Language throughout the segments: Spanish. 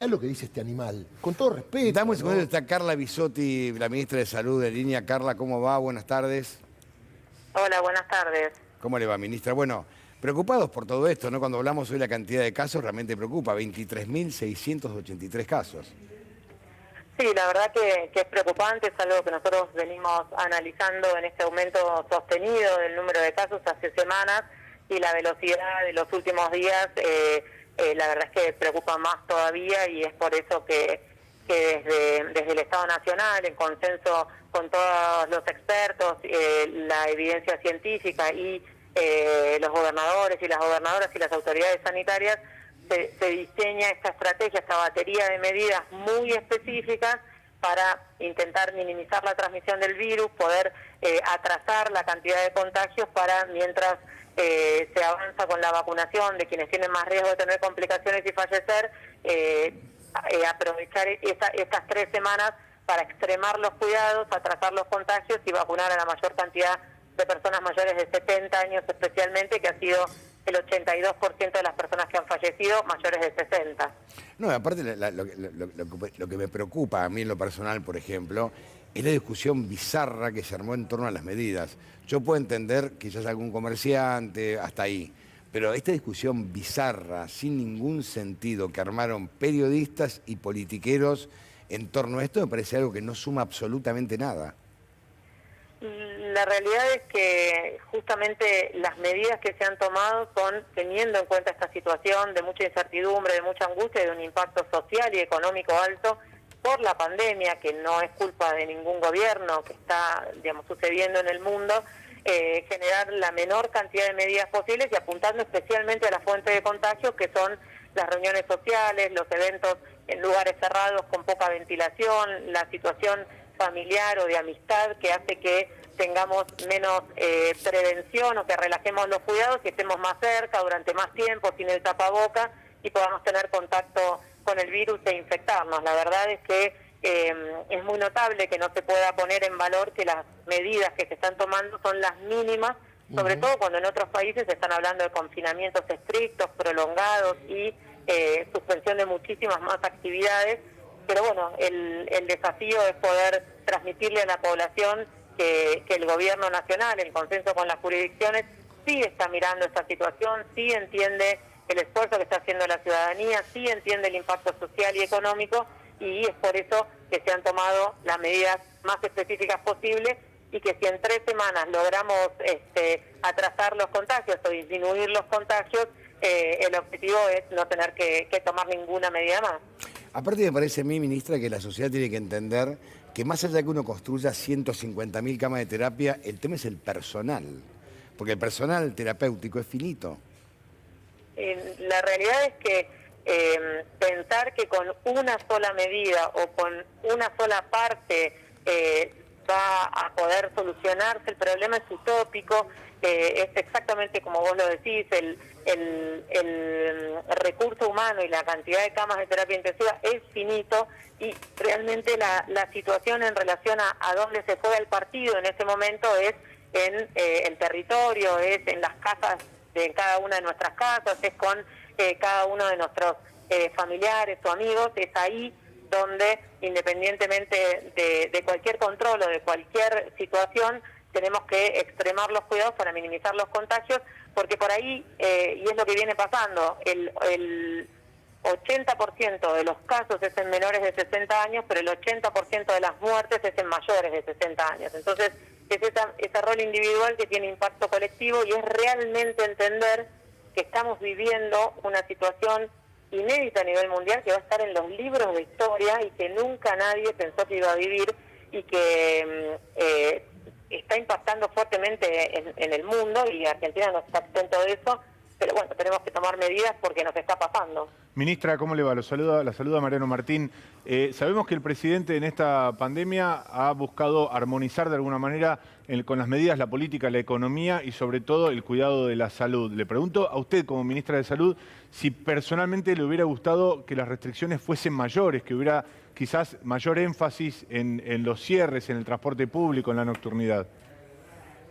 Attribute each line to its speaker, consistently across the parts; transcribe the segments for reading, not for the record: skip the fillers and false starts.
Speaker 1: Es lo que dice este animal, con todo respeto.
Speaker 2: Dame un segundo,
Speaker 1: ¿no?
Speaker 2: está Carla Bisotti, la ministra de Salud de línea. Carla, ¿cómo va? Buenas tardes.
Speaker 3: Hola, buenas tardes.
Speaker 2: ¿Cómo le va, ministra? Bueno, preocupados por todo esto, ¿no? Cuando hablamos hoy de la cantidad de casos, realmente preocupa, 23.683 casos.
Speaker 3: Sí, la verdad que es preocupante, es algo que nosotros venimos analizando en este aumento sostenido del número de casos hace semanas y la velocidad de los últimos días, la verdad es que preocupa más todavía y es por eso que desde el Estado Nacional, en consenso con todos los expertos, la evidencia científica y los gobernadores y las gobernadoras y las autoridades sanitarias, se diseña esta estrategia, esta batería de medidas muy específicas para intentar minimizar la transmisión del virus, poder atrasar la cantidad de contagios para mientras se avanza con la vacunación de quienes tienen más riesgo de tener complicaciones y fallecer, aprovechar estas 3 semanas para extremar los cuidados, atrasar los contagios y vacunar a la mayor cantidad de personas mayores de 70 años especialmente, que ha sido el 82% de las personas que han fallecido mayores de 60.
Speaker 2: No, aparte lo que me preocupa a mí en lo personal, por ejemplo, es la discusión bizarra que se armó en torno a las medidas. Yo puedo entender quizás algún comerciante, hasta ahí, pero esta discusión bizarra, sin ningún sentido, que armaron periodistas y politiqueros en torno a esto, me parece algo que no suma absolutamente nada.
Speaker 3: La realidad es que justamente las medidas que se han tomado son teniendo en cuenta esta situación de mucha incertidumbre, de mucha angustia y de un impacto social y económico alto por la pandemia, que no es culpa de ningún gobierno, que está, digamos, sucediendo en el mundo, generar la menor cantidad de medidas posibles y apuntando especialmente a la fuente de contagio, que son las reuniones sociales, los eventos en lugares cerrados con poca ventilación, la situación familiar o de amistad que hace que tengamos menos prevención o que relajemos los cuidados y estemos más cerca durante más tiempo sin el tapaboca y podamos tener contacto con el virus e infectarnos. La verdad es que es muy notable que no se pueda poner en valor que las medidas que se están tomando son las mínimas, sobre todo cuando en otros países se están hablando de confinamientos estrictos, prolongados y suspensión de muchísimas más actividades. Pero bueno, el desafío es poder transmitirle a la población que el gobierno nacional, en consenso con las jurisdicciones, sí está mirando esta situación, sí entiende el esfuerzo que está haciendo la ciudadanía, sí entiende el impacto social y económico, y es por eso que se han tomado las medidas más específicas posibles y que si en 3 semanas logramos atrasar los contagios o disminuir los contagios, el objetivo es no tener que tomar ninguna medida más.
Speaker 2: Aparte me parece a mí, ministra, que la sociedad tiene que entender que más allá de que uno construya 150.000 camas de terapia, el tema es el personal, porque el personal terapéutico es finito.
Speaker 3: La realidad es que pensar que con una sola medida o con una sola parte va a poder solucionarse el problema es utópico. Es exactamente como vos lo decís, el recurso humano y la cantidad de camas de terapia intensiva es finito y realmente la situación en relación a dónde se juega el partido en este momento es en el territorio, es en las casas de cada una de nuestras casas, es con cada uno de nuestros familiares o amigos, es ahí donde independientemente de cualquier control o de cualquier situación tenemos que extremar los cuidados para minimizar los contagios, porque por ahí, y es lo que viene pasando, el 80% de los casos es en menores de 60 años, pero el 80% de las muertes es en mayores de 60 años. Entonces, es ese rol individual que tiene impacto colectivo y es realmente entender que estamos viviendo una situación inédita a nivel mundial que va a estar en los libros de historia y que nunca nadie pensó que iba a vivir y que está impactando fuertemente en el mundo y Argentina no está exento de eso, pero bueno, tenemos que tomar medidas porque nos está pasando.
Speaker 4: Ministra, ¿cómo le va? La saluda Mariano Martín. Sabemos que el presidente en esta pandemia ha buscado armonizar de alguna manera con las medidas la política, la economía y sobre todo el cuidado de la salud. Le pregunto a usted como ministra de Salud si personalmente le hubiera gustado que las restricciones fuesen mayores, que hubiera quizás mayor énfasis en los cierres, en el transporte público, en la nocturnidad.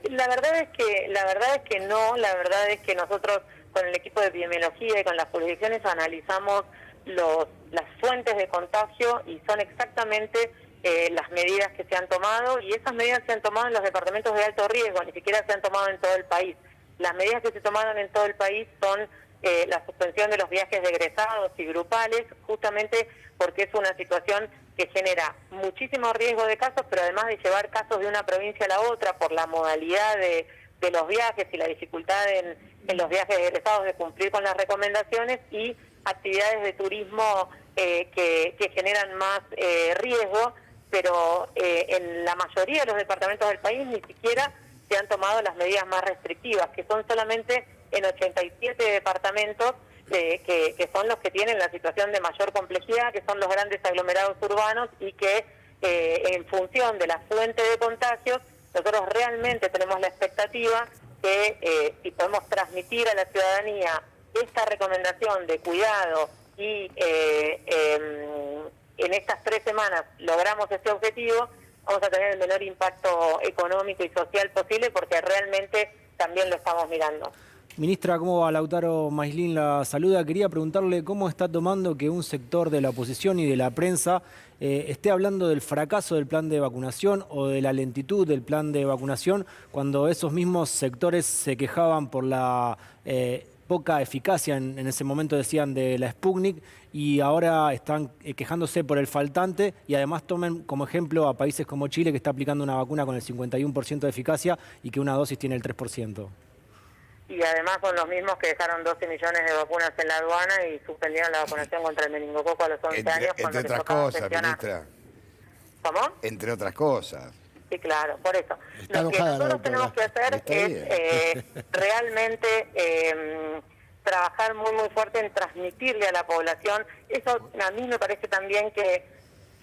Speaker 3: La verdad es que no, la verdad es que nosotros con el equipo de epidemiología y con las jurisdicciones analizamos los las fuentes de contagio y son exactamente las medidas que se han tomado, y esas medidas se han tomado en los departamentos de alto riesgo, ni siquiera se han tomado en todo el país. Las medidas que se tomaron en todo el país son la suspensión de los viajes de egresados y grupales, justamente porque es una situación que genera muchísimo riesgo de casos, pero además de llevar casos de una provincia a la otra por la modalidad de los viajes y la dificultad en los viajes de egresados de cumplir con las recomendaciones, y actividades de turismo que generan más riesgo, pero en la mayoría de los departamentos del país ni siquiera se han tomado las medidas más restrictivas, que son solamente en 87 departamentos que son los que tienen la situación de mayor complejidad, que son los grandes aglomerados urbanos, y que en función de la fuente de contagios, nosotros realmente tenemos la expectativa que si podemos transmitir a la ciudadanía esta recomendación de cuidado y en estas 3 semanas logramos ese objetivo, vamos a tener el menor impacto económico y social posible, porque realmente también lo estamos mirando.
Speaker 5: Ministra, ¿cómo va? Lautaro Maislin la saluda. Quería preguntarle cómo está tomando que un sector de la oposición y de la prensa esté hablando del fracaso del plan de vacunación o de la lentitud del plan de vacunación, cuando esos mismos sectores se quejaban por la poca eficacia, en ese momento decían, de la Sputnik, y ahora están quejándose por el faltante, y además tomen como ejemplo a países como Chile, que está aplicando una vacuna con el 51% de eficacia y que una dosis tiene el 3%.
Speaker 3: Y además son los mismos que dejaron 12 millones de vacunas en la aduana y suspendieron la vacunación contra el meningococo a los 11 años.
Speaker 2: Entre otras cosas, ministra.
Speaker 3: ¿Cómo?
Speaker 2: Entre otras cosas.
Speaker 3: Sí, claro, por eso.
Speaker 1: Está
Speaker 3: Lo que
Speaker 1: enojada,
Speaker 3: nosotros tenemos que hacer es realmente trabajar muy fuerte en transmitirle a la población. Eso a mí me parece también que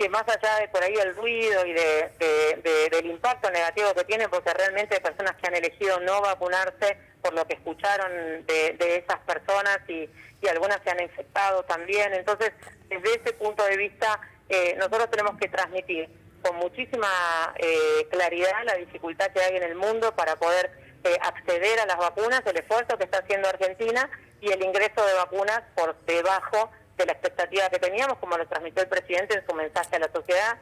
Speaker 3: más allá de por ahí el ruido y del impacto negativo que tiene, porque realmente hay personas que han elegido no vacunarse por lo que escucharon de esas personas, y algunas se han infectado también. Entonces, desde ese punto de vista, nosotros tenemos que transmitir con muchísima claridad la dificultad que hay en el mundo para poder acceder a las vacunas, el esfuerzo que está haciendo Argentina y el ingreso de vacunas por debajo de la expectativa que teníamos, como lo transmitió el presidente en su mensaje a la sociedad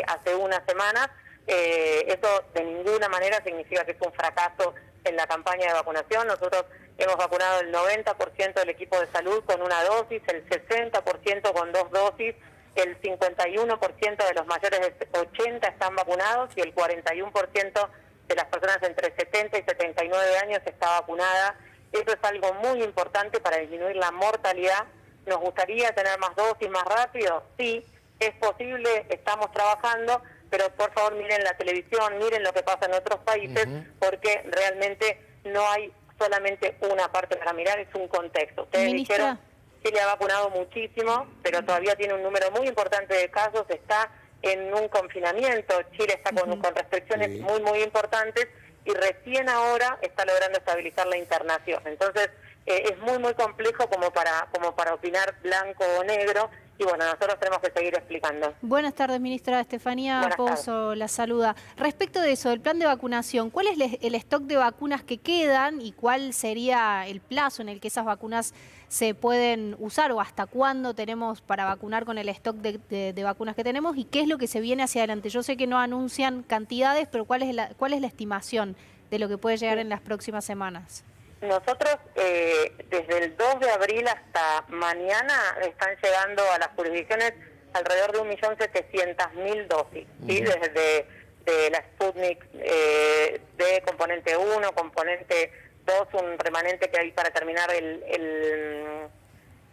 Speaker 3: hace unas semanas. Eso de ninguna manera significa que es un fracaso en la campaña de vacunación. Nosotros hemos vacunado el 90% del equipo de salud con una dosis, el 60% con 2 dosis, el 51% de los mayores de 80 están vacunados y el 41% de las personas entre 70 y 79 años está vacunada. Eso es algo muy importante para disminuir la mortalidad. ¿Nos gustaría tener más dosis más rápido? Sí, es posible, estamos trabajando, pero por favor miren la televisión, miren lo que pasa en otros países, porque realmente no hay solamente una parte para mirar, es un contexto. Ustedes dijeron, Chile ha vacunado muchísimo, pero todavía tiene un número muy importante de casos, está en un confinamiento, Chile está con restricciones muy importantes, y recién ahora está logrando estabilizar la internación. Entonces, es muy complejo como para opinar blanco o negro, y bueno, nosotros tenemos que seguir explicando.
Speaker 6: Buenas tardes, ministra. Estefanía Pouso la saluda. Respecto de eso, del plan de vacunación, ¿cuál es el stock de vacunas que quedan y cuál sería el plazo en el que esas vacunas se pueden usar, o hasta cuándo tenemos para vacunar con el stock de vacunas que tenemos, y qué es lo que se viene hacia adelante? Yo sé que no anuncian cantidades, pero ¿cuál es la estimación de lo que puede llegar en las próximas semanas? Nosotros,
Speaker 3: desde el 2 de abril hasta mañana, están llegando a las jurisdicciones alrededor de 1.700.000 dosis, ¿sí? Desde de la Sputnik de componente 1, componente 2, un remanente que hay para terminar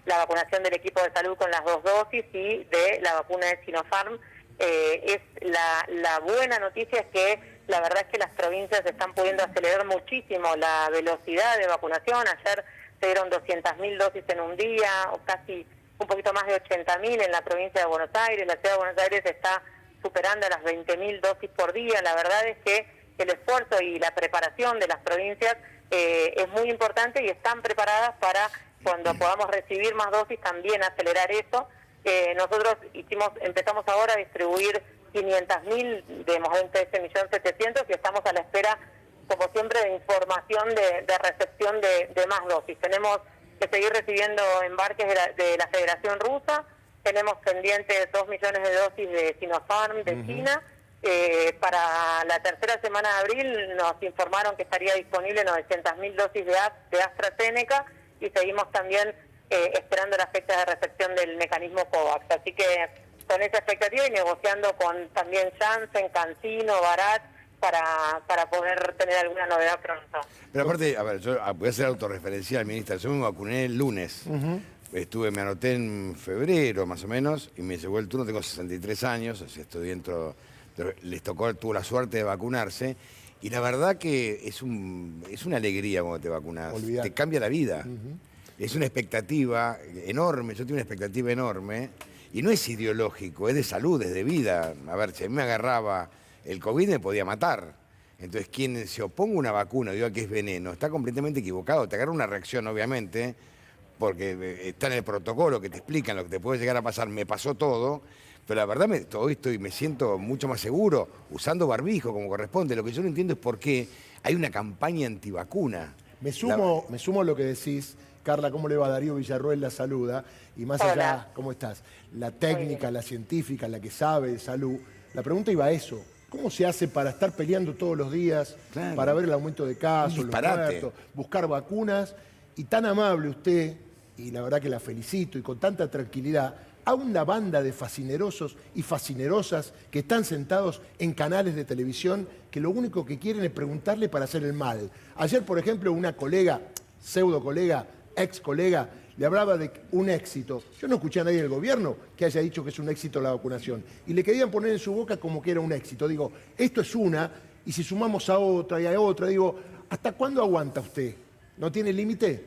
Speaker 3: la vacunación del equipo de salud con las 2 dosis, y de la vacuna de Sinopharm. La buena noticia es que la verdad es que las provincias están pudiendo acelerar muchísimo la velocidad de vacunación. Ayer se dieron 200.000 dosis en un día, o casi un poquito más de 80.000 en la provincia de Buenos Aires. La ciudad de Buenos Aires está superando las 20.000 dosis por día. La verdad es que el esfuerzo y la preparación de las provincias es muy importante, y están preparadas para, cuando podamos recibir más dosis, también acelerar eso. Nosotros empezamos ahora a distribuir 500.000 de 1.700.000, y estamos a la espera, como siempre, de información de recepción de más dosis. Tenemos que seguir recibiendo embarques de la Federación Rusa, tenemos pendientes 2 millones de dosis de Sinopharm de China. Para la tercera semana de abril nos informaron que estaría disponible 900.000 dosis de AstraZeneca y seguimos también esperando las fechas de recepción del mecanismo COVAX. Así que con esa expectativa y negociando con también Janssen, CanSino, Bharat, para poder tener alguna novedad pronto.
Speaker 2: Pero aparte, a ver, yo voy a ser autorreferencial, ministra. Yo me vacuné el lunes. Me anoté en febrero, más o menos, y me llegó el turno. Tengo 63 años, así estoy dentro... tuvo la suerte de vacunarse. Y la verdad que es una alegría cuando te vacunas.
Speaker 1: Olvidate.
Speaker 2: Te cambia la vida. Es una expectativa enorme. Yo tengo una expectativa enorme. Y no es ideológico, es de salud, es de vida. A ver, si a mí me agarraba el COVID me podía matar. Entonces, quien se oponga a una vacuna, diga que es veneno, está completamente equivocado. Te agarra una reacción, obviamente, porque está en el protocolo que te explican lo que te puede llegar a pasar. Me pasó todo, pero la verdad hoy me siento mucho más seguro usando barbijo como corresponde. Lo que yo no entiendo es por qué hay una campaña antivacuna.
Speaker 1: Me sumo a lo que decís. Carla, ¿cómo le va? Darío Villarroel la saluda. Y más
Speaker 3: Hola.
Speaker 1: allá, ¿cómo estás? La técnica, la científica, la que sabe de salud. La pregunta iba a eso. ¿Cómo se hace para estar peleando todos los días,
Speaker 2: Claro.
Speaker 1: para ver el aumento de casos,
Speaker 2: Un
Speaker 1: los
Speaker 2: disparate.
Speaker 1: muertos, buscar vacunas? Y tan amable usted, y la verdad que la felicito, y con tanta tranquilidad, a una banda de fascinerosos y fascinerosas que están sentados en canales de televisión que lo único que quieren es preguntarle para hacer el mal. Ayer, por ejemplo, una colega, pseudo colega, ex colega, le hablaba de un éxito. Yo no escuché a nadie del gobierno que haya dicho que es un éxito la vacunación. Y le querían poner en su boca como que era un éxito. Digo, esto es una, y si sumamos a otra y a otra, digo, ¿hasta cuándo aguanta usted? ¿No tiene límite?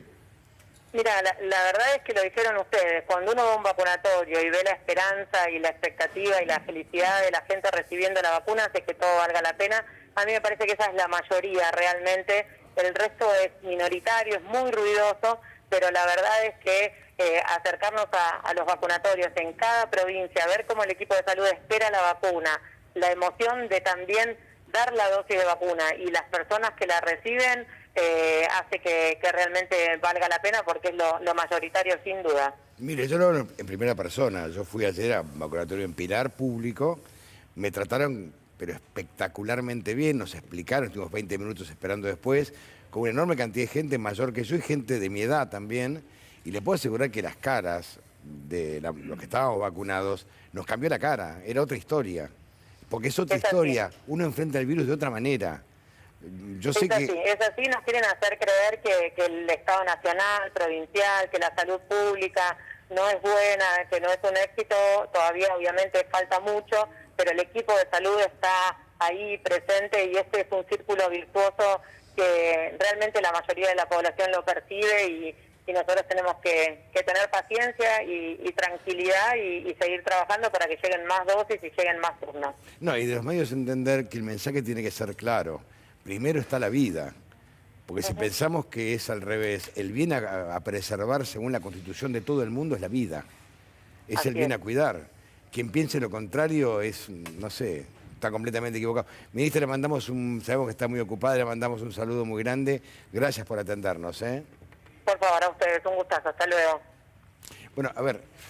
Speaker 3: Mira, la verdad es que lo dijeron ustedes. Cuando uno va a un vacunatorio y ve la esperanza y la expectativa y la felicidad de la gente recibiendo la vacuna, hace que todo valga la pena. A mí me parece que esa es la mayoría realmente. El resto es minoritario, es muy ruidoso, pero la verdad es que acercarnos a los vacunatorios en cada provincia, ver cómo el equipo de salud espera la vacuna, la emoción de también dar la dosis de vacuna y las personas que la reciben, hace que realmente valga la pena porque es lo mayoritario sin duda.
Speaker 2: Mire, yo lo hablo en primera persona. Yo fui ayer a un vacunatorio en Pilar, público. Me trataron, pero espectacularmente bien. Nos explicaron, estuvimos 20 minutos esperando después, con una enorme cantidad de gente mayor que yo y gente de mi edad también. Y le puedo asegurar que las caras de los que estábamos vacunados nos cambió la cara. Era otra historia. Porque es otra historia. Uno enfrenta el virus de otra manera. Yo sé
Speaker 3: Es así, nos quieren hacer creer que el Estado nacional, provincial, que la salud pública no es buena, que no es un éxito. Todavía obviamente falta mucho, pero el equipo de salud está ahí presente y este es un círculo virtuoso que realmente la mayoría de la población lo percibe y nosotros tenemos que tener paciencia y tranquilidad y seguir trabajando para que lleguen más dosis y lleguen más turnos.
Speaker 2: No, y de los medios entender que el mensaje tiene que ser claro. Primero está la vida, porque si pensamos que es al revés, el bien a preservar según la Constitución de todo el mundo es la vida, es
Speaker 3: Así
Speaker 2: el bien
Speaker 3: es.
Speaker 2: a cuidar. Quien piense lo contrario es, no sé, está completamente equivocado. Ministra, le mandamos sabemos que está muy ocupada, le mandamos un saludo muy grande. Gracias por atendernos.
Speaker 3: Por favor, a ustedes, un gustazo. Hasta luego.
Speaker 2: Bueno, a ver,